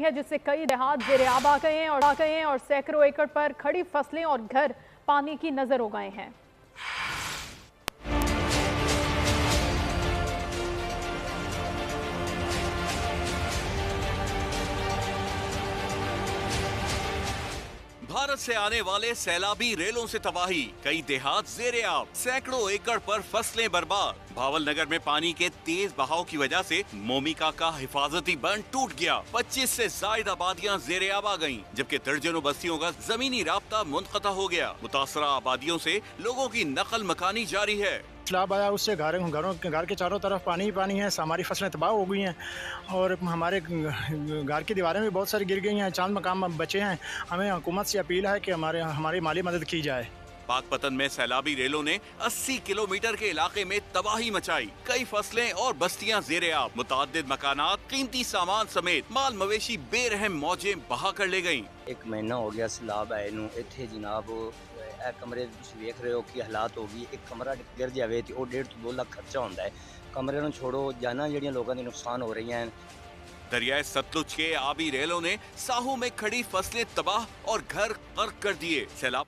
है, जिससे कई देहात ज़ेर-ए-आब आ गए हैं और सैकड़ों एकड़ पर खड़ी फसलें और घर पानी की नजर हो गए हैं। भारत से आने वाले सैलाबी रेलों से तबाही, कई देहात ज़ेर-ए-आब, सैकड़ों एकड़ पर फसलें बर्बाद। भावल नगर में पानी के तेज बहाव की वजह से मोमिका का हिफाजती बंद टूट गया। 25 से ज्यादा आबादियां ज़ेर-ए-आब आ गयीं, जबकि दर्जनों बस्तियों का जमीनी राब्ता मुनक़ता हो गया। मुतासरा आबादियों से लोगों की नकल मकानी जारी है। सैलाब आया, उससे घर के चारों तरफ पानी ही पानी है। हमारी फसलें तबाह हो गई हैं और हमारे घर की दीवारें भी बहुत सारी गिर गई हैं। चांद मकाम बचे हैं। हमें हुकूमत से अपील है कि हमारी माली मदद की जाए। पाकपतन में सैलाबी रेलों ने 80 किलोमीटर के इलाके में तबाही मचाई। कई फसलें और बस्तियां ज़ेर-ए-आब, मुतअद्दिद मकानात, कीमती सामान समेत माल मवेशी बेरहम मौजें बहा कर ले गईं। एक महीना हो गया सैलाब आए नूं। इत्थे जनाब कमरे तुसीं वेख रहे हो कि हालात हो गई। एक कमरा गिर जाए तो 1.5 ਤੋਂ 2 लाख खर्चा होंदा है। कमरे नूं छोड़ो, जाना जिहड़ियां लोगों दी नुकसान हो रही हैं। दरियाए सतलुज के आबी रेलों ने साहों में खड़ी फसलें तबाह और घर गर्क कर दिए। सैलाब